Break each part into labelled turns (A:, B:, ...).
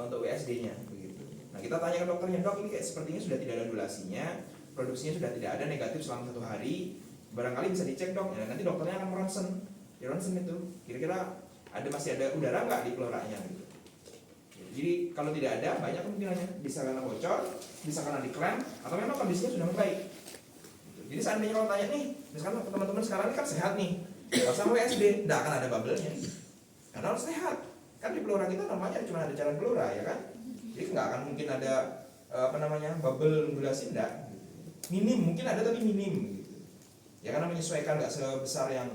A: untuk WSD-nya begitu. Nah, kita tanya ke dokternya, dok ini kayak sepertinya sudah tidak ada ondulasinya, produksinya sudah tidak ada, negatif selama 1 hari, barangkali bisa dicek dok. Ya, nanti dokternya akan meronsen, di ronsen itu kira-kira masih ada udara nggak di pleuranya gitu. Jadi kalau tidak ada, banyak kemungkinannya bisa karena bocor, bisa karena diklaim, atau memang kondisinya sudah membaik. Jadi seandainya kalau tanya nih, misalkan teman-teman sekarang ini kan sehat nih, pasang WSD, tidak akan ada bubble-nya, karena harus sehat. Kan di pleura kita namanya cuma ada jalan pleura ya kan, jadi nggak akan mungkin ada bubble ondulasi, enggak. Minim, mungkin ada tapi minim gitu. Ya karena menyesuaikan, nggak sebesar yang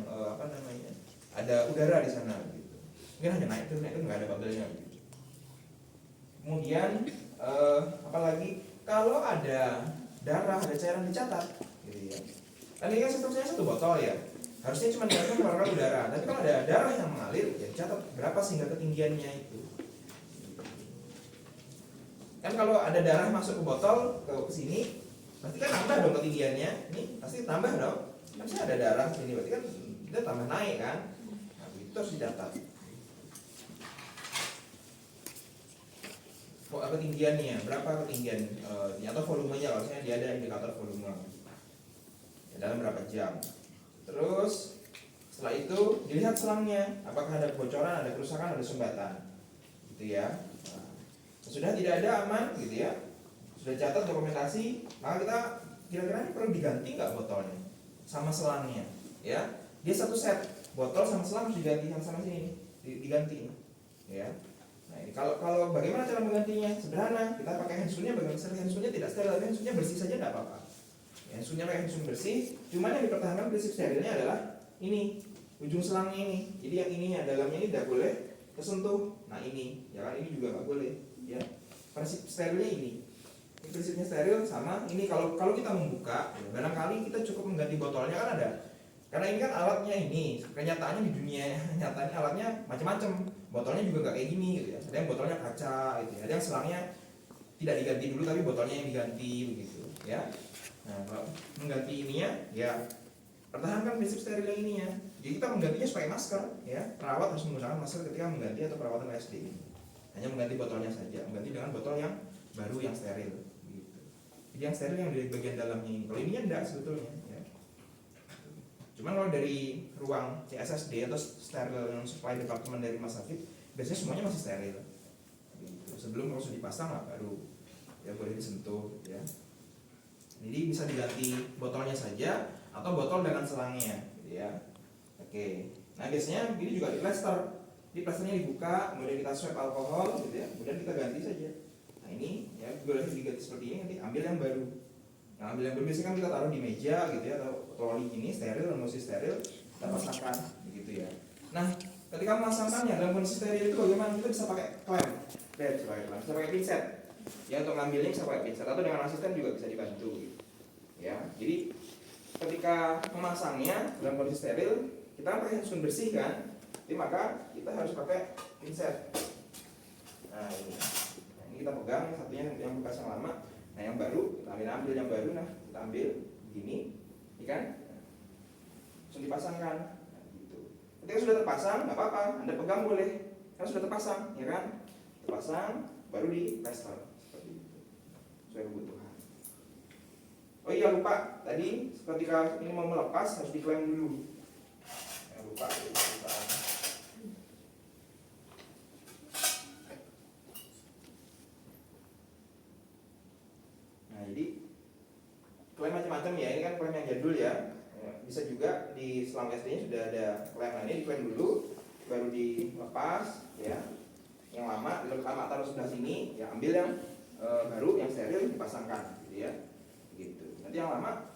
A: ada udara di sana gitu. Mungkin hanya naik turun nggak ada bubble-nya gitu. Kemudian apalagi kalau ada darah, ada cairan dicatat gitu ya. Kan ini kan sistemnya 1 botol ya, harusnya cuma mengeluarkan udara. Tapi kalau ada darah yang mengalir, ya dicatat berapa sehingga ketinggiannya itu. Kan kalau ada darah masuk ke botol ke sini, berarti kan tambah dong ketinggiannya. Ini pasti tambah dong. Kan ada darah sini, berarti kan dia tambah naik kan. Nah, itu harus dicatat. Ketinggiannya, berapa ketinggian atau volumenya, kalau misalnya dia ada indikator volume ya, dalam berapa jam. Terus setelah itu dilihat selangnya, apakah ada kebocoran, ada kerusakan, ada sumbatan gitu ya. Nah, sudah tidak ada, aman gitu ya, sudah catat dokumentasi, maka kita kira-kira ini perlu diganti nggak botolnya sama selangnya ya. Dia 1 set, botol sama selang harus diganti, sama sini diganti ya. Nah, ini kalau bagaimana cara menggantinya? Sederhana, kita pakai handsunnya. Bagaimana handsunnya tidak steril, tapi handsunnya bersih saja tidak apa-apa. Ya, handsunnya pakai handsun bersih, cuman yang dipertahankan prinsip sterilnya adalah ini, ujung selangnya ini. Jadi yang ininya, dalamnya ini tidak boleh tersentuh. Nah ini, ya kan, ini juga nggak boleh. Ya, prinsip sterilnya ini. Ini prinsipnya steril sama ini. Kalau kita membuka, ya, barangkali kita cukup mengganti botolnya kan ada. Karena ini kan alatnya ini, kenyataannya di dunia nyatanya alatnya macam-macam. Botolnya juga nggak kayak gini gitu ya. Ada yang botolnya kaca gitu ya. Ada yang selangnya tidak diganti dulu tapi botolnya yang diganti begitu ya. Nah, kalau mengganti ininya ya pertahankan prinsip steril yang ininya. Jadi kita menggantinya pakai masker ya. Perawat harus menggunakan masker ketika mengganti atau perawatan WSD ini. Hanya mengganti botolnya saja, mengganti dengan botol yang baru yang steril gitu. Jadi yang steril yang di bagian dalamnya ini. Kalau ininya enggak sebetulnya ya. Cuman kalau dari ruang CSSD atau steril yang supply departemen dari rumah sakit, biasanya semuanya masih steril. Gitu. Sebelum kalau sudah dipasang lah baru ya boleh disentuh ya. Jadi bisa diganti botolnya saja atau botol dengan selangnya, gitu ya. Oke. Nah biasanya ini juga di plester. Di plesternya dibuka, kemudian kita swab alkohol, gitu ya. Kemudian kita ganti saja. Nah ini ya boleh diganti seperti ini, nanti ambil yang baru. Nah, ambil yang baru biasanya kan kita taruh di meja, gitu ya, atau troli ini steril dan masih steril, kita pasangkan, begitu ya. Nah ketika memasangkannya dalam kondisi steril itu bagaimana? Kita bisa pakai klem, bisa pakai pinset. Ya untuk ngambilnya bisa pakai pinset atau dengan asisten juga bisa dibantu gitu. Ya, jadi ketika memasangnya dalam kondisi steril kita pakai handsun bersih kan, jadi maka kita harus pakai pinset. Nah ini kita pegang satunya yang bekas yang lama, nah yang baru kita ambil yang baru, nah kita ambil begini, ini kan, langsung dipasangkan. Nah, gitu. Ketika sudah terpasang nggak apa-apa, Anda pegang boleh, kan sudah terpasang, ya kan, terpasang baru di plester seperti itu, sesuai kebutuhan. Oh iya lupa, tadi ketika ini mau melepas harus diklaim dulu. Lupa. Nah jadi klaim macam-macam ya, ini kan klaim yang jadul ya. Bisa juga di selang SD-nya sudah ada klaim lainnya, diklaim dulu, baru dilepas ya. Yang lama taruh sebelah sini, ya ambil yang baru yang steril dipasangkan, gitu ya. Gitu. Nanti yang lama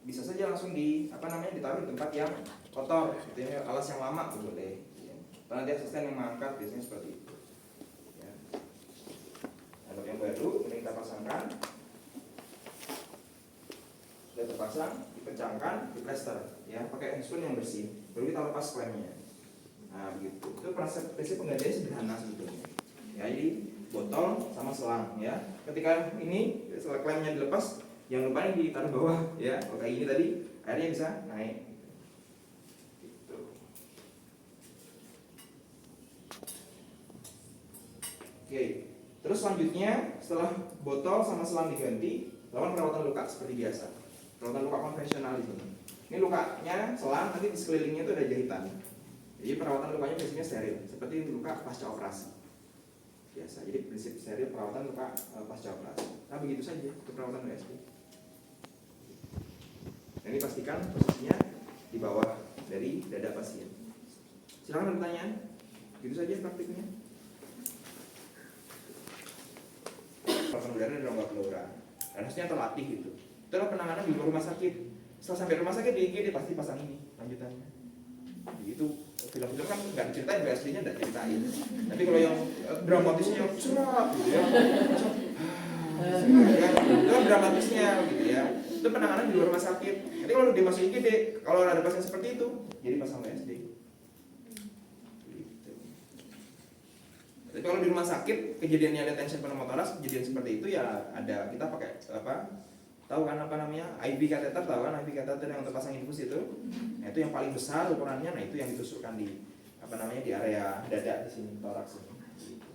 A: bisa saja langsung ditaruh di tempat yang kotor, gitu ya, alas yang lama tuh boleh. Ya. Nanti asisten yang mengangkat biasanya seperti itu. Ya. Kalau yang baru ini kita pasangkan, sudah terpasang, dikencangkan, di plester, ya pakai handsun yang bersih, baru kita lepas klemnya. Nah begitu. Itu prinsip penggantiannya sederhana sebetulnya. Ya jadi botol sama selang ya. Ketika ini setelah klemnya dilepas, jangan lupa ini ditaruh bawah ya. Kalau kayak ini tadi airnya bisa naik. Gitu. Oke. Terus selanjutnya setelah botol sama selang diganti, lakukan perawatan luka seperti biasa. Perawatan luka konvensional di sini. Ini lukanya selang, nanti di sekelilingnya itu ada jahitan. Jadi perawatan lukanya biasanya steril, seperti luka pasca operasi. Biasa. Jadi prinsip steril perawatan luka pasca operasi. Nah begitu saja untuk perawatan USG. Nah, ini pastikan posisinya di bawah dari dada pasien. Silakan ada pertanyaan. Gitu saja praktiknya. Perawatan udara dan rongga pleura. Dan harusnya terlatih gitu. Itulah penanganan di luar rumah sakit. Setelah sampai rumah sakit di IGD pasti pasang ini lanjutannya. Itu film-film kan nggak diceritain, BSD-nya nggak ceritain. Tapi kalau yang dramatisnya yang cerap gitu ya, itu kan dramatisnya gitu ya. Itu penanganan di luar rumah sakit. Nanti kalau dia masuk IGD, kalau ada pasien seperti itu, jadi pasang BSD. Gitu. Tapi kalau di rumah sakit kejadiannya ada tension pneumotoraks, kejadian seperti itu ya ada kita pakai apa? Tahu kan apa namanya? IV kateter, tahu kan IV kateter yang untuk pasang infus itu? Nah, itu yang paling besar ukurannya, nah itu yang ditusukkan di apa namanya di area dada di sini, toraks ini. Gitu.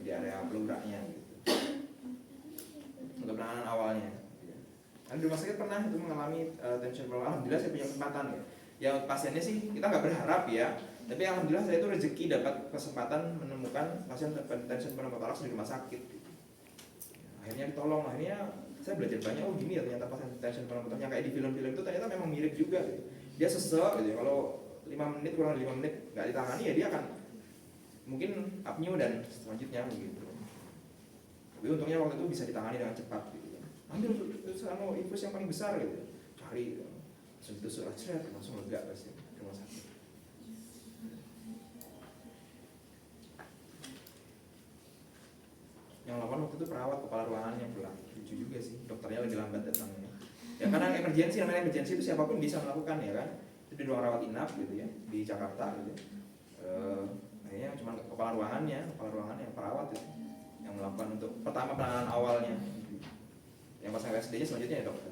A: Di area pleuranya gitu. Untuk penanganan awalnya. Kan di rumah sakit pernah itu mengalami tension pleura. Alhamdulillah saya punya kesempatan ya. Ya pasiennya sih kita nggak berharap ya, tapi alhamdulillah saya itu rezeki dapat kesempatan menemukan pasien tension pneumotoraks di rumah sakit. Gitu. Akhirnya ditolong, akhirnya saya belajar banyak, oh gini ya ternyata pasien tension pneumotoraks yang kayak di film-film itu ternyata memang mirip juga gitu. Dia sesek gitu ya, kalau 5 menit kurang 5 menit nggak ditangani ya dia akan mungkin apneu dan selanjutnya begitu. Tapi untungnya waktu itu bisa ditangani dengan cepat gitu ya. Ambil sama infus yang paling besar gitu, cari gitu. Langsung ditusuk aja, langsung lega pasti rumah sakit. Yang lawan waktu itu perawat kepala ruangannya pulang, lucu juga sih, dokternya lagi lambat datangnya. Ya karena emergensi, namanya emergensi itu siapapun bisa melakukan ya kan. Itu di ruang rawat inap gitu ya, di Jakarta gitu. Akhirnya cuma kepala ruangannya perawat itu yang melakukan untuk pertama penanganan awalnya. Yang pasang USD-nya selanjutnya ya dokter.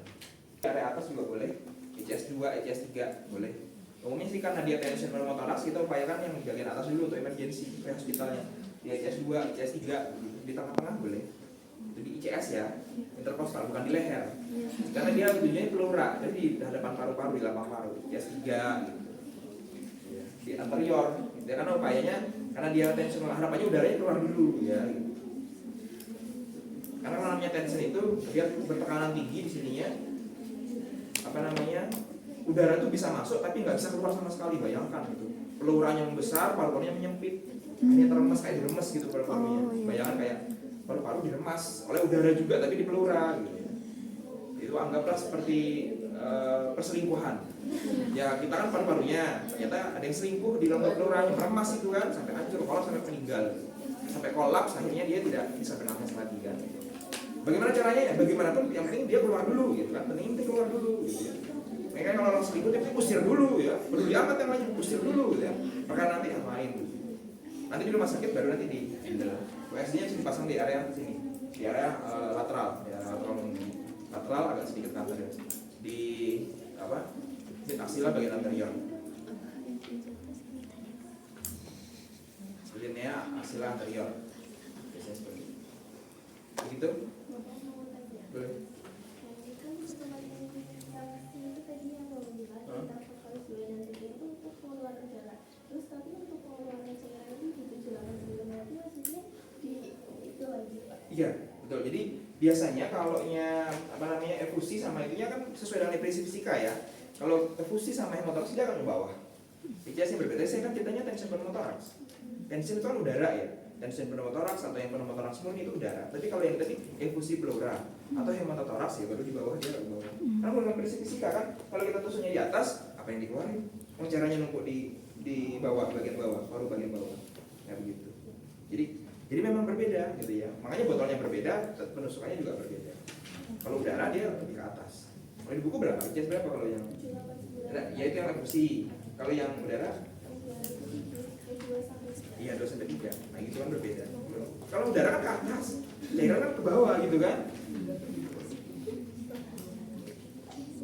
A: Area atas juga boleh, ICS 2, ICS 3 boleh. Umumnya sih karena dia tension pneumotoraks kita upayakan yang bagian atas dulu untuk emergensi hospitalnya. Di ICS 2, ICS 3 di tengah-tengah boleh. Itu di ICS ya, interkostal bukan di leher. Karena dia tujuannya pleura, jadi di hadapan paru-paru, di lapang paru. ICS 3 gitu. Ya, di anterior. Dia karena upayanya karena dia tension harapannya udaranya keluar dulu ya gitu. Karena namanya tension itu dia bertekanan tinggi di sininya. Apa namanya? Udara itu bisa masuk tapi nggak bisa keluar sama sekali, bayangkan itu. Pleuranya membesar, paru-parunya menyempit. Hanya terremas kayak diremes gitu paru-parunya. Bayangkan kayak paru-paru diremas oleh udara juga tapi di pleura gitu. Itu anggaplah seperti perselingkuhan. Ya kita kan paru-parunya, ternyata ada yang selingkuh di dalam pleuranya, meremas itu kan sampai hancur, kolaps sampai meninggal. Sampai kolaps akhirnya dia tidak bisa bernafas lagi kan. Bagaimana caranya ya? Bagaimanapun yang penting dia keluar dulu gitu kan. Penting keluar dulu gitu ya. Makanya kalau orang selingkuh dia usir dulu ya. Peduli amat yang lain, usir dulu gitu ya. Maka nanti yang lain. Nanti di rumah sakit baru nanti di USG-nya bisa dipasang di area sini. Di area lateral, ya lateral agak sedikit kantor ya. Di apa? Di aksila bagian anterior. Sebenarnya aksila anterior. Biasanya seperti itu. Begitu? Boleh. Iya, betul. Jadi biasanya kalau apa namanya efusi sama itunya kan sesuai dengan prinsip fisika ya. Kalau efusi sama hemotoraks dia akan ke bawah. ICS yang berbeda. Saya kan ceritanya tension pneumotoraks. Tension itu kan udara ya. Tension pneumotoraks atau yang pneumotoraks murni itu udara. Tapi kalau yang tadi efusi pleura atau hemotoraks ya baru di bawah dia ke bawah. Karena menurut prinsip fisika kan kalau kita tusuknya di atas, apa yang dikeluarin? Caranya numpuk di bawah, bagian bawah, paru bagian bawah. Ya begitu. Jadi memang berbeda gitu ya. Makanya botolnya berbeda, penusukannya juga berbeda. Kalau udara dia lebih ke atas. Kalau di buku berapa? ICS berapa kalau yang? Ya itu yang efusi. Kalau yang udara? Iya 2-3. Nah itu kan berbeda. Kalau udara kan ke atas, cairan kan ke bawah gitu kan.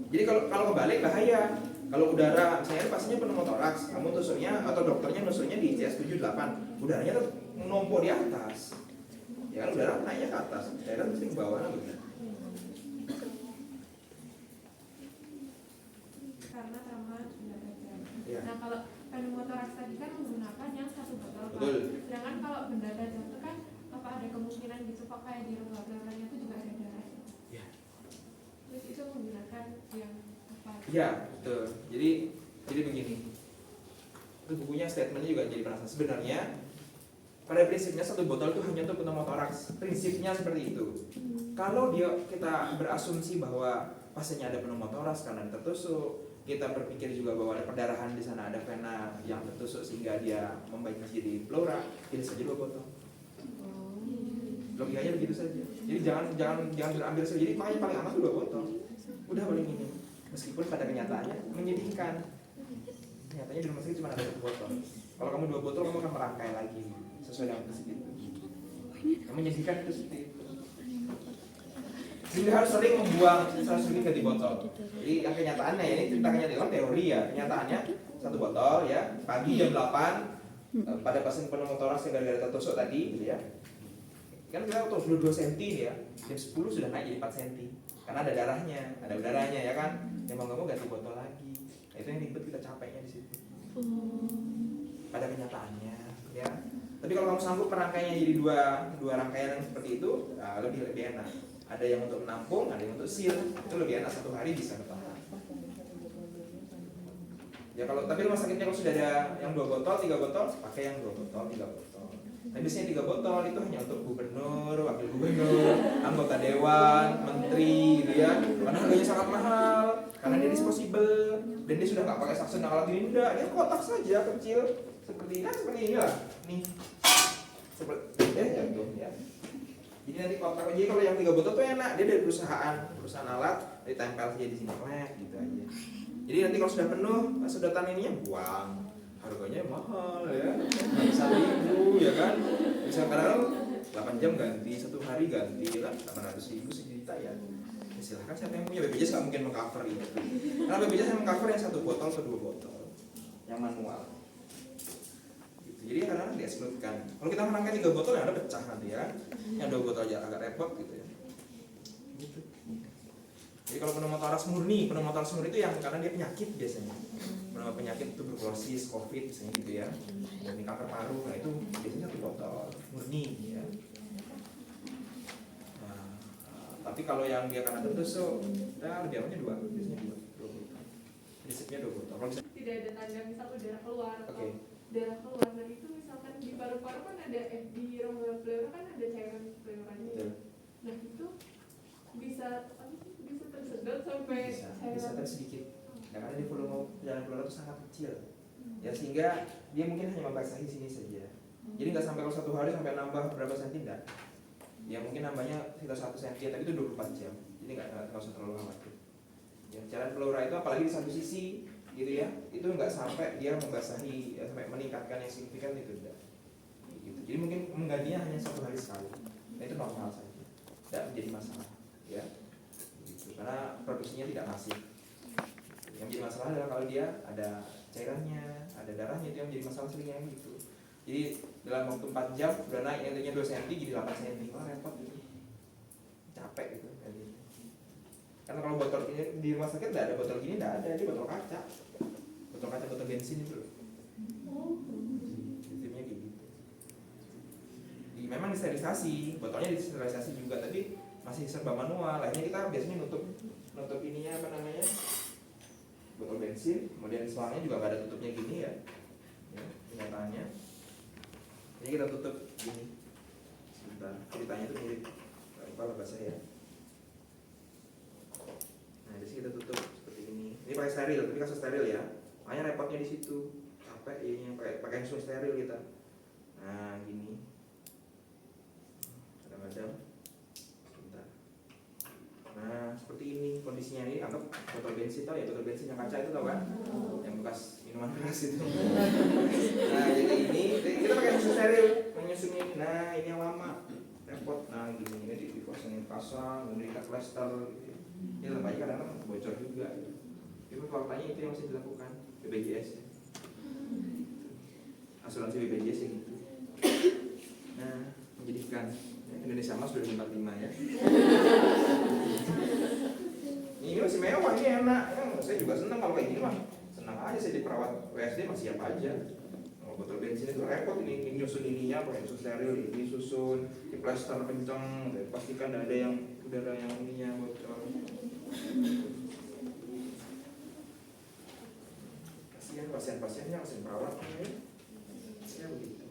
A: Jadi kalau kebalik bahaya. Kalau udara, misalnya pasiennya pneumotoraks, kamu tusuknya atau dokternya nusuknya di ICS 7-8, udaranya tuh numpuk di atas. Ya Ya kan udara naiknya ke atas, cairan mesti ke bawah lah begitu.
B: Karena sama benda tajam.
A: Ya.
B: Nah kalau pneumotoraks tadi kan menggunakan yang 1 botol, Pak.
A: Betul.
B: Sedangkan kalau benda tajam itu kan apa ada kemungkinan gitu Pak, kayak di rongga-rongganya itu juga ada darah.
A: Ya.
B: Terus itu menggunakan yang apa?
A: Ya, betul. Jadi begini. Itu bukunya statementnya juga jadi penasaran. Sebenarnya pada prinsipnya 1 botol itu hanya untuk pneumotoraks. Prinsipnya seperti itu. Kalau kita berasumsi bahwa pasiennya ada pneumotoraks karena tertusuk, kita berpikir juga bahwa ada perdarahan di sana, ada vena yang tertusuk sehingga dia membaik jadi pleura, pilih saja 2 botol. Logikanya begitu saja. Jadi jangan ambil saja. Jadi makanya paling aman itu 2 botol. Udah paling ini. Meskipun pada kenyataannya menyedihkan. Nyatanya di rumah sakit cuma ada 1 botol. Kalau kamu 2 botol, kamu akan merangkai lagi sesuai dengan prinsip itu. Yang menyedihkan itu seperti itu. Jadi harus sering ganti botol. Jadi yang kenyataannya ya, ini cerita kenyataan teori ya. Kenyataannya 1 botol ya, pagi jam 8 pada pasien pneumotoraks yang gara-gara tertusuk tadi gitu ya. Kan kita tahu sudah 2 cm ya, jam 10 sudah naik jadi 4 cm. Karena ada darahnya, ada udaranya ya kan. Ya mau nggak mau ganti botol lagi. Nah, itu yang ribet, kita capeknya di situ. Pada kenyataannya ya. Tapi kalau kamu sanggup merangkainya jadi dua rangkaian yang seperti itu, nah, lebih enak. Ada yang untuk menampung, ada yang untuk seal. Itu lebih enak, 1 hari bisa bertahan. Ya tapi rumah sakitnya kalau sudah ada yang 2 botol, 3 botol, pakai yang 2 botol, 3 botol. Tapi biasanya 3 botol itu hanya untuk gubernur, wakil gubernur, anggota dewan, menteri gitu ya. Karena harganya sangat mahal, karena dia disposable dan dia sudah nggak pakai suction yang alat ini, enggak, dia kotak saja kecil seperti inilah. Nih. Seperti ya. Jadi nanti kotak aja, kalau yang 3 botol tuh enak, dia dari perusahaan alat, ditempel saja di sini gitu aja. Jadi nanti kalau sudah penuh, sedotan ininya buang. Harganya mahal ya, 1.000 ya kan, bisa kadang 8 jam ganti, 1 hari ganti lah 800.000 sejuta ya. Silahkan siapa yang punya. BPJS nggak mungkin mengcover itu, karena BPJS yang mengcover yang 1 botol atau 2 botol yang manual gitu. Jadi kadang-kadang di-excludekan. Kalau kita merangkai 3 botol yang ada pecah nanti ya, yang 2 botol aja agak repot gitu ya gitu. Jadi kalau pneumotoraks murni itu yang karena dia penyakit biasanya. Penyakit tuberkulosis, COVID misalnya gitu ya. Dan kanker paru, nah itu biasanya 1 botol murni ya. Nah, tapi kalau yang dia karena tertusuk, lebih amannya 2, biasanya 2 botol. Prinsipnya 2 botol. Kalau
B: tidak ada tanda misal darah keluar atau
A: okay.
B: Darah keluar, nah itu misalkan di paru-paru kan ada di rongga pleura kan ada cairan pleuranya.
A: Betul.
B: Nah itu bisa tersedot sampai
A: bisa sedikit. Nah, karena di volume jalan pleura itu sangat kecil, ya sehingga dia mungkin hanya membasahi sini saja. Jadi nggak sampai kalau 1 hari sampai nambah berapa senti enggak. Ya mungkin nambahnya sekitar 1 senti, tapi itu 24 jam. Jadi nggak usah terlalu khawatir. Ya, jalan pleura itu apalagi di satu sisi gitu ya, itu nggak sampai dia membasahi sampai meningkatkan yang signifikan, itu enggak. Gitu. Jadi mungkin menggantinya hanya 1 hari sekali. Nah, itu normal saja, tidak menjadi masalah ya. Gitu. Karena produksinya tidak masif. Yang menjadi masalah adalah kalau dia ada cairannya, ada darahnya, itu yang menjadi masalah seringnya gitu. Jadi dalam waktu 4 jam udah naik intinya 2 cm jadi 8 cm. Wah repot gitu. Capek gitu. Karena kalau botol ini di rumah sakit nggak ada botol gini, nggak ada, ini botol kaca, botol bensin itu loh. Sistemnya kayak gitu. Memang disterilisasi, botolnya disterilisasi juga, tapi masih serba manual. Akhirnya kita biasanya nutup ininya apa namanya, botol bensin, kemudian selangnya juga nggak ada tutupnya gini ya, kenyataannya. Ini kita tutup gini. Sebentar, ceritanya itu mirip apa bahasa ya. Nah, di sini kita tutup seperti ini. Ini pakai steril, tapi kasus steril ya. Makanya repotnya di situ. Capek ini pakai susu steril kita. Nah, gini. Kadang-kadang. Sebentar. Nah, seperti ini kondisinya. Ini anggap botol bensin, tau ya, botol bensin yang kaca itu tau kan? Yang bekas minuman keras itu. Nah, jadi ini kita pakai susu steril menyusunnya. Nah, ini yang lama. Repot. Nah, gini ini dipasangin pasang, kemudian kita plester gitu. Ini lembahnya kadang-kadang bocor juga gitu. Itu faktanya itu yang mesti dilakukan BPJS ya. Asuransi BPJS ya gitu. Nah, menjadikan ya, Indonesia Mas 2045 ya. Ini masih mewah, ini enak. Ya, saya juga senang kalau kayak gini mah. Senang aja saya di perawat WSD masih siap aja. Kalau botol bensin itu repot ini nyusun ininya, pakai susun steril, ini susun, di plester kenceng, pastikan tidak ada yang udara yang ininya bocor. Kasihan pasien-pasiennya, pasien perawat ya begitu.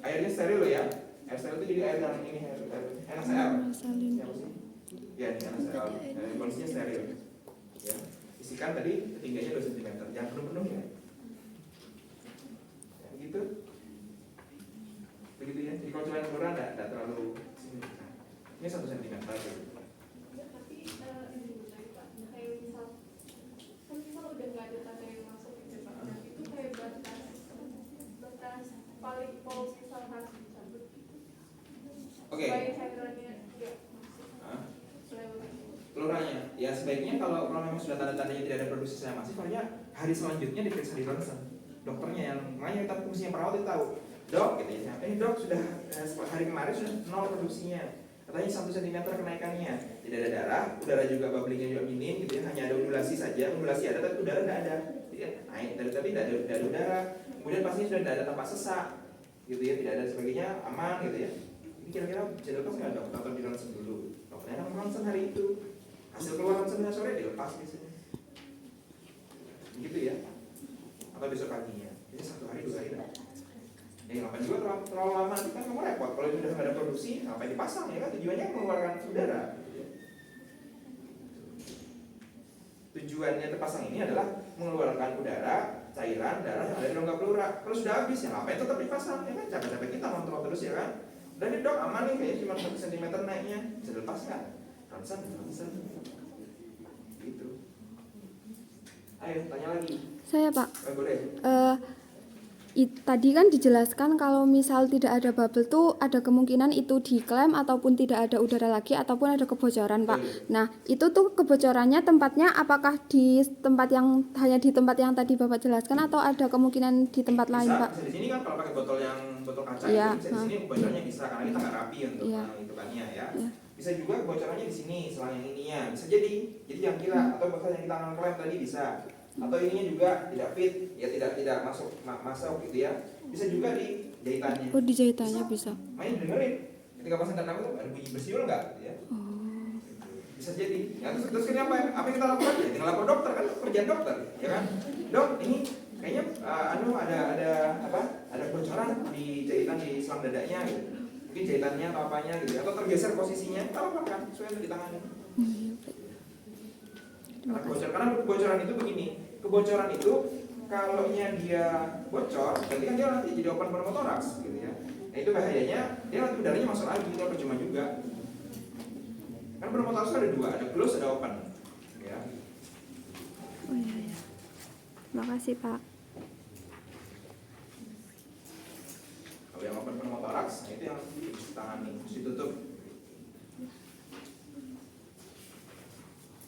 A: Airnya steril loh ya. Air steril itu jadi air yang ini air NaCl. Siapa sih? Ya ini NaCl. Kondisinya steril. Ya. Isikan tadi ketinggiannya 2 cm. Jangan penuh-penuh ya. Ya begitu. Begitu ya. Jadi kalau cuma ukuran tidak terlalu signifikan. Ini 1 cm.
B: Ya, tapi ini Pak, kayak misal udah nggak ada tanda yang masuk gitu Pak. Nah, itu kayak batas paling polos misal harus dicabut.
A: Oke.
B: Supaya cairannya nggak masuk.
A: Kelurahannya, ya sebaiknya kalau memang sudah tanda-tandanya tidak ada produksi sel masif, makanya hari selanjutnya diperiksa di ronsen. Dokternya yang makanya kita fungsinya perawat itu tahu. Dok, gitu ya. Dok sudah hari kemarin sudah 0 produksinya. Katanya 1 cm kenaikannya. Tidak ada darah, udara juga bubblingnya juga minim, gitu ya. Hanya ada undulasi saja. Undulasi ada tapi udara tidak ada. Jadi naik tapi tidak ada udara. Kemudian pastinya sudah tidak ada tampak sesak, gitu ya. Tidak ada sebagainya, aman, gitu ya. Ini kira-kira bisa dilepas nggak dok? Atau di ronsen dulu? Dokternya kan ronsen hari itu. Hasil keluar ronsennya sore dilepas biasanya. Gitu ya. Atau besok paginya. Jadi 1 hari 2 hari dah. Ya ngapain juga terlalu lama nanti kan kamu repot. Kalau sudah nggak ada produksi, ngapain dipasang ya kan? Tujuannya mengeluarkan udara. Tujuannya terpasang ini adalah mengeluarkan udara, cairan, darah yang ada di rongga pleura. Kalau sudah habis ya ngapain tetap dipasang ya kan? Capek-capek kita kontrol terus ya kan? Dan dok aman nih kayaknya cuma 1 cm naiknya, bisa dilepaskan. Ronsen. Gitu. Ayo tanya lagi.
C: Saya Pak.
A: Boleh.
C: Tadi kan dijelaskan kalau misal tidak ada bubble tuh ada kemungkinan itu diklaim ataupun tidak ada udara lagi ataupun ada kebocoran Pak. Nah itu tuh kebocorannya tempatnya apakah di tempat yang hanya di tempat yang tadi Bapak jelaskan atau ada kemungkinan di tempat lain Pak?
A: Bisa di sini kan kalau pakai botol kaca
C: ya,
A: itu bisa di sini bocorannya bisa karena kita nggak rapi untuk hitungannya ya. Bisa juga bocorannya di sini selang yang ininya bisa jadi yang kira atau bahkan yang kita klaim tadi bisa. Atau ininya juga tidak fit, ya tidak masuk gitu ya. Bisa juga di jahitannya.
C: Oh di jahitannya bisa.
A: Main dengerin. Ketika pasang tanda itu ada bunyi bersiul nggak? Ya. Bisa jadi. Ya, terus ini apa yang kita lakukan? Ya, tinggal lapor dokter kan kerjaan dokter, ya kan? Dok, ini kayaknya ada kebocoran di jahitan di selang dadanya gitu. Mungkin jahitannya atau apanya gitu atau tergeser posisinya, kita laporkan sesuai yang ditangani. Karena kebocoran itu begini, kebocoran itu kalau dia bocor, berarti kan dia nanti jadi open pneumotoraks gitu ya. Nah itu bahayanya, dia nanti udaranya masuk lagi, itu percuma juga. Kan pneumotoraks ada 2, ada close, ada open. Ya.
C: Oh iya. Terima kasih Pak.
A: Kalau yang open pneumotoraks, itu yang ditangani, harus ditutup.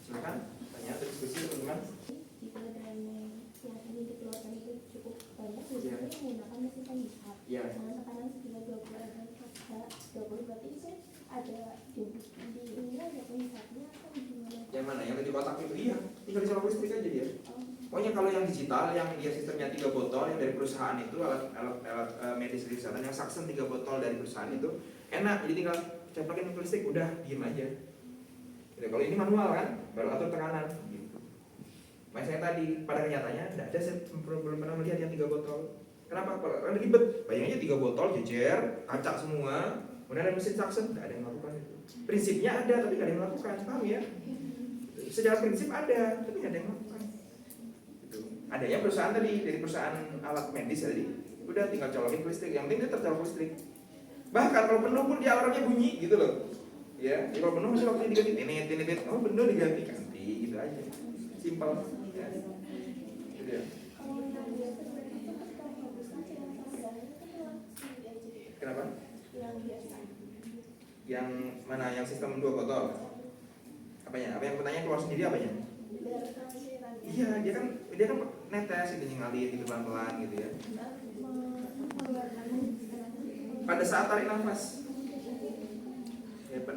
A: Silakan. Ya, diskusi teman-teman.
D: Jika dana yang ini dikeluarkan itu cukup banyak, biasanya menggunakan mesin penghisap.
A: Iya.
D: Dengan tekanan sekitar 20 berarti itu ada di ini ada penghisapnya atau gimana?
A: Yang mana? Yang di kotak itu iya, tinggal dicolok listrik aja dia. Pokoknya kalau yang digital, yang dia sistemnya 3 botol yang dari perusahaan itu alat medis kesehatan yang Saxon 3 botol dari perusahaan itu enak, jadi tinggal ceplakin ke listrik udah diem aja. Jadi, kalau ini manual kan, baru atur tekanan gitu. Makanya saya tadi pada kenyataannya tidak ada, saya belum pernah melihat yang 3 botol. Kenapa? Karena ribet. Bayangin aja 3 botol jejer, kaca semua, kemudian ada mesin Saxon, tidak ada yang melakukan itu. Prinsipnya ada, tapi tidak ada yang melakukan, paham ya? Secara prinsip ada, tapi tidak ada yang melakukan. Gitu. Adanya perusahaan tadi, dari perusahaan alat medis tadi, udah tinggal colokin ke listrik, yang penting dia tercolok listrik. Bahkan kalau penuh pun dia alarmnya bunyi gitu loh. Ya, kalau penuh masih waktu diganti, ini, oh bener diganti gitu aja, simpel. Ya. Gitu ya. Kenapa? Yang mana? Yang sistem 2 botol? Apanya? Apa yang pertanyaan keluar sendiri apanya? Iya, dia kan netes gitu, ngalir gitu pelan-pelan gitu ya. Pada saat tarik nafas.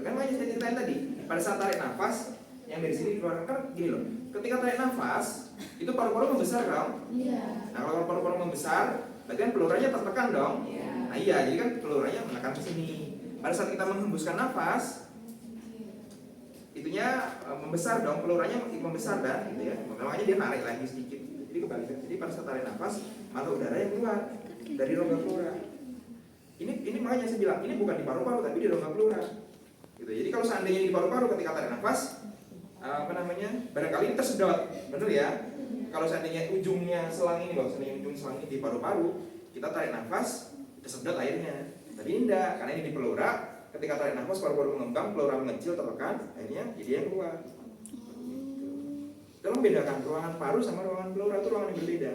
A: Kan makanya saya ceritain tadi, pada saat tarik nafas yang dari sini dikeluarkan kan gini loh. Ketika tarik nafas, itu paru-paru membesar dong.
D: Iya.
A: Nah kalau paru-paru membesar, berarti kan pelurannya tertekan dong. Nah iya, jadi kan pelurannya menekan ke sini. Pada saat kita menghembuskan nafas, itunya membesar dong, pelurannya membesar kan, gitu ya. Makanya dia narik lagi sedikit. Jadi kebalikan. Jadi pada saat tarik nafas, maka udara yang keluar dari rongga pleura. Ini makanya saya bilang ini bukan di paru-paru tapi di rongga pleura. Gitu. Jadi kalau seandainya di paru-paru ketika tarik nafas, barangkali ini tersedot, bener ya? Kalau seandainya ujungnya selang ini loh, seandainya ujung selang ini di paru-paru, kita tarik nafas, tersedot airnya. Tapi ini enggak, karena ini di pleura. Ketika tarik nafas, paru-paru mengembang, pleura mengecil, tertekan, akhirnya jadi yang keluar. Tolong bedakan ruangan paru sama ruangan pleura itu ruangan yang berbeda.